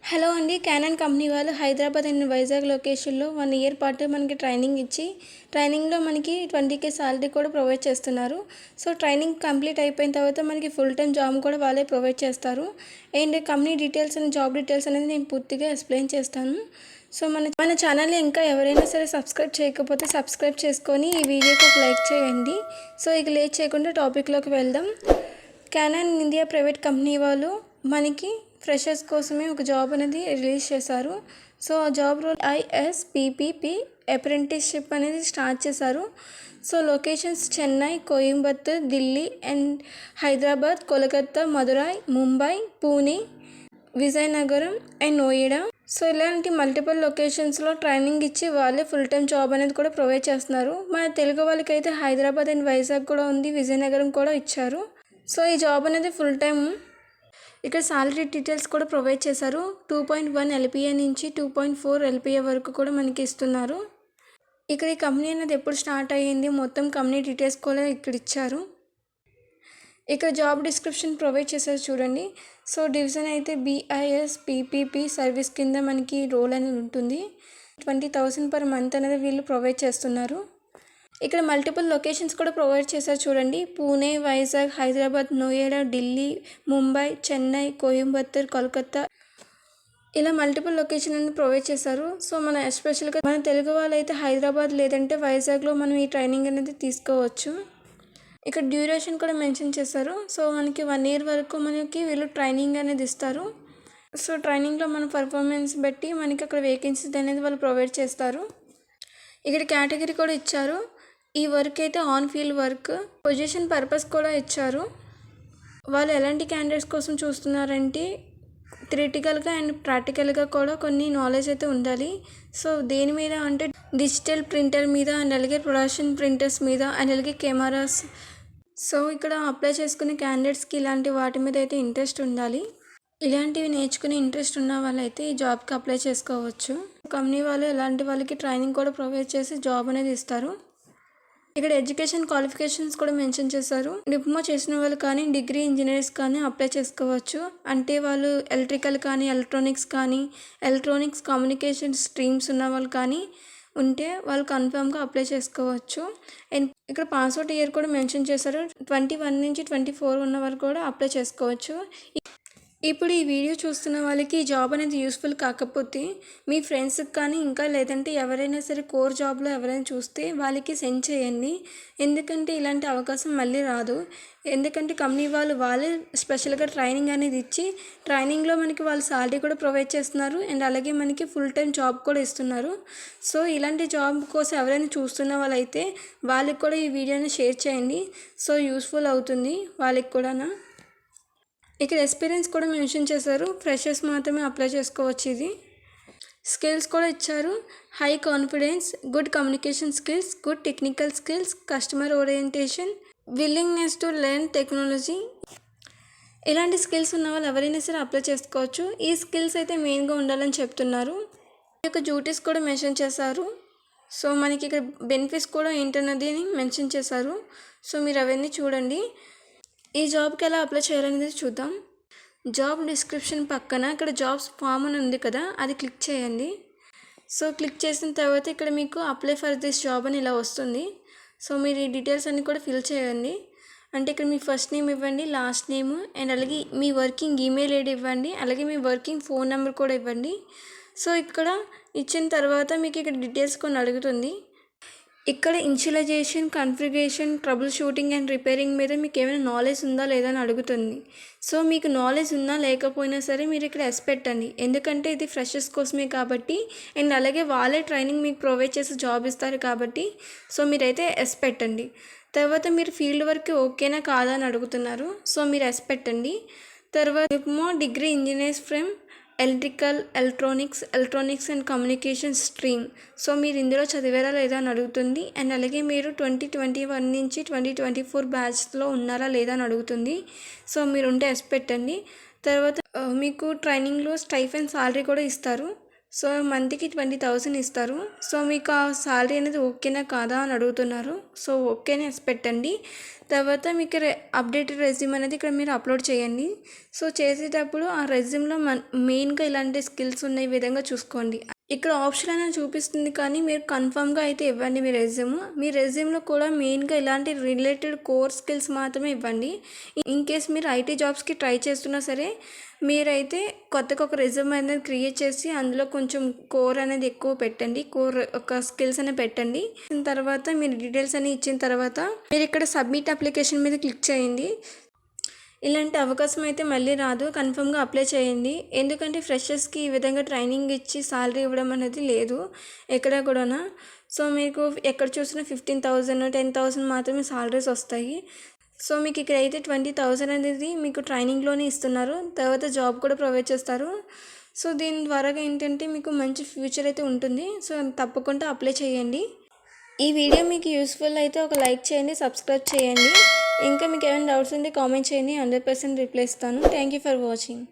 Hello అండి. Canon company వాళ్ళు Hyderabad and Vizag లొకేషన్లో 1 ఇయర్ పాటు మనకి ట్రైనింగ్ ఇచ్చి, ట్రైనింగ్లో మనకి 20K సాలరీ కూడా ప్రొవైడ్ చేస్తున్నారు. సో ట్రైనింగ్ కంప్లీట్ అయిపోయిన తర్వాత మనకి ఫుల్ టైం జాబ్ కూడా వాళ్ళే ప్రొవైడ్ చేస్తారు. And company details and job details అనేది నేను పూర్తిగా ఎక్స్ప్లెయిన్ చేస్తాను. సో మన ఛానల్ని ఇంకా ఎవరైనా సరే సబ్స్క్రైబ్ చేయకపోతే సబ్స్క్రైబ్ చేసుకొని ఈ వీడియోకి ఒక లైక్ చేయండి. సో ఇక లేట్ చేయకుండా టాపిక్లోకి వెళ్దాం. క్యానన్ ఇండియా ప్రైవేట్ కంపెనీ వాళ్ళు మనకి ఫ్రెషర్స్ కోసమే ఒక జాబ్ అనేది రిలీజ్ చేశారు. సో ఆ జాబ్ రోల్ ISPPP అప్రెంటిస్షిప్ అనేది స్టార్ట్ చేశారు. So locations Chennai, Coimbatore, Delhi and Hyderabad, Kolkata, Madurai, Mumbai, Pune, Vizianagaram and Noida. So ఇలాంటి మల్టిపుల్ లొకేషన్స్లో ట్రైనింగ్ ఇచ్చి వాళ్ళే ఫుల్ టైం జాబ్ అనేది కూడా ప్రొవైడ్ చేస్తున్నారు. మన తెలుగు వాళ్ళకైతే హైదరాబాద్ అండ్ వైజాగ్ కూడా ఉంది, విజయనగరం కూడా ఇచ్చారు. సో ఈ జాబ్ అనేది ఫుల్ టైం. ఇక్కడ సాలరీ డీటెయిల్స్ కూడా ప్రొవైడ్ చేశారు. 2.1 LPA నుంచి 2.4 LPA వరకు కూడా మనకి ఇస్తున్నారు. ఇక్కడ ఈ కంపెనీ అనేది ఎప్పుడు స్టార్ట్ అయ్యింది, మొత్తం కంపెనీ డీటెయిల్స్ కూడా ఇక్కడ ఇచ్చారు. ఇక్కడ జాబ్ డిస్క్రిప్షన్ ప్రొవైడ్ చేశారు చూడండి. సో డివిజన్ అయితే BISPPP సర్వీస్ కింద మనకి రోల్ అనేది ఉంటుంది. 20,000 per month అనేది వీళ్ళు ప్రొవైడ్ చేస్తున్నారు. ఇక్కడ మల్టిపుల్ లొకేషన్స్ కూడా ప్రొవైడ్ చేశారు చూడండి. పూణే, వైజాగ్, హైదరాబాద్, నోయిడా, ఢిల్లీ, ముంబై, చెన్నై, కోయంబత్తూర్, కోల్కతా, ఇలా మల్టిపుల్ లొకేషన్ అనేది ప్రొవైడ్ చేశారు. సో ఎస్పెషల్గా మన తెలుగు వాళ్ళైతే హైదరాబాద్ లేదంటే వైజాగ్లో మనం ఈ ట్రైనింగ్ అనేది తీసుకోవచ్చు. ఇక్కడ డ్యూరేషన్ కూడా మెన్షన్ చేశారు. సో మనకి 1 year వరకు మనకి వీళ్ళు ట్రైనింగ్ అనేది ఇస్తారు. సో ట్రైనింగ్లో మన పర్ఫార్మెన్స్ బట్టి మనకి అక్కడ వేకెన్సీస్ అనేది వాళ్ళు ప్రొవైడ్ చేస్తారు. ఇక్కడ కేటగిరీ కూడా ఇచ్చారు. ఈ వర్క్ అయితే on field work, position purpose కూడా ఇచ్చారు. వాళ్ళు ఎలాంటి క్యాండిడేట్స్ కోసం చూస్తున్నారంటే థియరిటికల్గా అండ్ ప్రాక్టికల్గా కూడా కొన్ని నాలెడ్జ్ అయితే ఉండాలి. సో దేని మీద అంటే డిజిటల్ ప్రింటర్ మీద అండ్ అలాగే ప్రొడక్షన్ ప్రింటర్స్ మీద అండ్ అలాగే కెమెరాస్. సో ఇక్కడ అప్లై చేసుకునే క్యాండిడేట్స్కి ఇలాంటి వాటి మీద అయితే ఇంట్రెస్ట్ ఉండాలి. ఇలాంటివి నేర్చుకునే ఇంట్రెస్ట్ ఉన్న వాళ్ళైతే ఈ జాబ్కి అప్లై చేసుకోవచ్చు. కంపెనీ వాళ్ళు ఇలాంటి వాళ్ళకి ట్రైనింగ్ కూడా ప్రొవైడ్ చేసి జాబ్ అనేది ఇస్తారు. ఇక్కడ ఎడ్యుకేషన్ క్వాలిఫికేషన్స్ కూడా మెన్షన్ చేశారు. డిప్లొమా చేసిన వాళ్ళు కానీ డిగ్రీ ఇంజనీర్స్ కానీ అప్లై చేసుకోవచ్చు. అంటే వాళ్ళు ఎలక్ట్రికల్ కానీ ఎలక్ట్రానిక్స్ కమ్యూనికేషన్ స్ట్రీమ్స్ ఉన్న వాళ్ళు కానీ ఉంటే వాళ్ళు కన్ఫామ్గా అప్లై చేసుకోవచ్చు. అండ్ ఇక్కడ పాస్అవుట్ ఇయర్ కూడా మెన్షన్ చేశారు. 21 నుంచి 24 ఉన్న వాళ్ళు కూడా అప్లై చేసుకోవచ్చు. ఇప్పుడు ఈ వీడియో చూస్తున్న వాళ్ళకి ఈ జాబ్ అనేది యూస్ఫుల్ కాకపోతే మీ ఫ్రెండ్స్కి కానీ ఇంకా లేదంటే ఎవరైనా సరే కోర్ జాబ్లో ఎవరైనా చూస్తే వాళ్ళకి సెండ్ చేయండి. ఎందుకంటే ఇలాంటి అవకాశం మళ్ళీ రాదు. ఎందుకంటే కంపెనీ వాళ్ళే స్పెషల్గా ట్రైనింగ్ అనేది ఇచ్చి ట్రైనింగ్లో మనకి వాళ్ళు సాలరీ కూడా ప్రొవైడ్ చేస్తున్నారు అండ్ అలాగే మనకి ఫుల్ టైం జాబ్ కూడా ఇస్తున్నారు. సో ఇలాంటి జాబ్ కోసం ఎవరైనా చూస్తున్న వాళ్ళైతే వాళ్ళకి కూడా ఈ వీడియోని షేర్ చేయండి. సో యూస్ఫుల్ అవుతుంది వాళ్ళకి కూడా. ఇక్కడ ఎక్స్పీరియన్స్ కూడా మెన్షన్ చేశారు. ఫ్రెషర్స్ మాత్రమే అప్లై చేసుకోవచ్చు. ఇది స్కిల్స్ కూడా ఇచ్చారు. High confidence, good communication skills, good technical skills, customer orientation, willingness to learn technology. ఇలాంటి స్కిల్స్ ఉన్న వాళ్ళు ఎవరైనా సరే అప్లై చేసుకోవచ్చు. ఈ స్కిల్స్ అయితే మెయిన్గా ఉండాలని చెప్తున్నారు. ఈ యొక్క డ్యూటీస్ కూడా మెన్షన్ చేశారు. సో మనకి ఇక్కడ బెనిఫిట్స్ కూడా ఏంటన్నది మెన్షన్ చేశారు. సో మీరు అవన్నీ చూడండి. ఈ జాబ్కి ఎలా అప్లై చేయాలనేది చూద్దాం. జాబ్ డిస్క్రిప్షన్ పక్కన ఇక్కడ జాబ్స్ ఫామ్ అని ఉంది కదా, అది క్లిక్ చేయండి. సో క్లిక్ చేసిన తర్వాత ఇక్కడ మీకు అప్లై ఫర్ దిస్ జాబ్ అని ఇలా వస్తుంది. సో మీరు ఈ డీటెయిల్స్ అన్నీ కూడా ఫిల్ చేయండి. అంటే ఇక్కడ మీ ఫస్ట్ నేమ్ ఇవ్వండి, లాస్ట్ నేమ్ అండ్ అలాగే మీ వర్కింగ్ ఈమెయిల్ ఐడి ఇవ్వండి, అలాగే మీ వర్కింగ్ ఫోన్ నెంబర్ కూడా ఇవ్వండి. సో ఇక్కడ ఇచ్చిన తర్వాత మీకు ఇక్కడ డీటెయిల్స్ కొన్ని అడుగుతుంది. ఇక్కడ initialization, configuration, troubleshooting and repairing మీద మీకు ఏమైనా నాలెడ్జ్ ఉందా లేదా అని అడుగుతుంది. సో మీకు నాలెడ్జ్ ఉన్నా లేకపోయినా సరే మీరు ఇక్కడ ఎస్ పెట్టండి. ఎందుకంటే ఇది ఫ్రెషర్స్ కోసమే కాబట్టి అండ్ అలాగే వాళ్ళే ట్రైనింగ్ మీకు ప్రొవైడ్ చేసి జాబ్ ఇస్తారు కాబట్టి సో మీరైతే ఎస్ పెట్టండి. తర్వాత మీరు ఫీల్డ్ వర్క్ ఓకేనా కాదా అని అడుగుతున్నారు. సో మీరు ఎస్ పెట్టండి. తర్వాత degree engineers from electronics and communication stream. So మీరు ఇందులో చదివారా లేదా అని అడుగుతుంది. అండ్ అలాగే మీరు 2021 నుంచి 2024 బ్యాచ్లో ఉన్నారా లేదా అని అడుగుతుంది. సో మీరు ఉంటే ఎస్ పెట్టండి. తర్వాత మీకు ట్రైనింగ్లో స్టైఫెండ్ సాలరీ కూడా ఇస్తారు. సో మంత్కి 20,000 ఇస్తారు. సో మీకు ఆ సాలరీ అనేది ఓకేనా కాదా అని అడుగుతున్నారు. సో ఓకేనే పెట్టండి. తర్వాత మీకు అప్డేటెడ్ రెజ్యూమ్ అనేది ఇక్కడ మీరు అప్లోడ్ చేయండి. సో చేసేటప్పుడు ఆ రెజ్యూమ్లో మెయిన్గా ఇలాంటి స్కిల్స్ ఉన్న విధంగా చూసుకోండి. ఇక్కడ ఆప్షన్ అనేది చూపిస్తుంది, కానీ మీరు కన్ఫామ్గా అయితే ఇవ్వండి మీ రెజ్యూమ్లో కూడా మెయిన్గా ఇలాంటి రిలేటెడ్ కోర్ స్కిల్స్ మాత్రమే ఇవ్వండి. ఇన్ కేస్ మీరు ఐటీ జాబ్స్కి ట్రై చేస్తున్నా సరే మీరైతే కొత్తగా ఒక రెజ్యూమ్ అనేది క్రియేట్ చేసి అందులో కొంచెం కోర్ అనేది ఎక్కువ పెట్టండి, కోర్ ఒక స్కిల్స్ అనేది పెట్టండి. తర్వాత మీరు డీటెయిల్స్ అని ఇచ్చిన తర్వాత మీరు ఇక్కడ సబ్మిట్ అప్లికేషన్ మీద క్లిక్ చేయండి. ఇలాంటి అవకాశం అయితే మళ్ళీ రాదు, కన్ఫర్మ్గా అప్లై చేయండి. ఎందుకంటే ఫ్రెషర్స్కి ఈ విధంగా ట్రైనింగ్ ఇచ్చి సాలరీ ఇవ్వడం అనేది లేదు ఎక్కడ కూడా. సో మీకు ఎక్కడ చూసినా 15,000 10,000 మాత్రమే సాలరీస్ వస్తాయి. సో మీకు ఇక్కడ అయితే 20,000 అనేది మీకు ట్రైనింగ్లోనే ఇస్తున్నారు, తర్వాత జాబ్ కూడా ప్రొవైడ్ చేస్తారు. సో దీని ద్వారా ఏంటంటే మీకు మంచి ఫ్యూచర్ అయితే ఉంటుంది. సో తప్పకుండా అప్లై చేయండి. ఈ వీడియో మీకు యూస్ఫుల్ అయితే ఒక లైక్ చేయండి, సబ్స్క్రైబ్ చేయండి. ఇంకా మీకు ఏమైనా డౌట్స్ ఉంటే కామెంట్ చేయండి, 100% రిప్లై ఇస్తాను. Thank you for watching.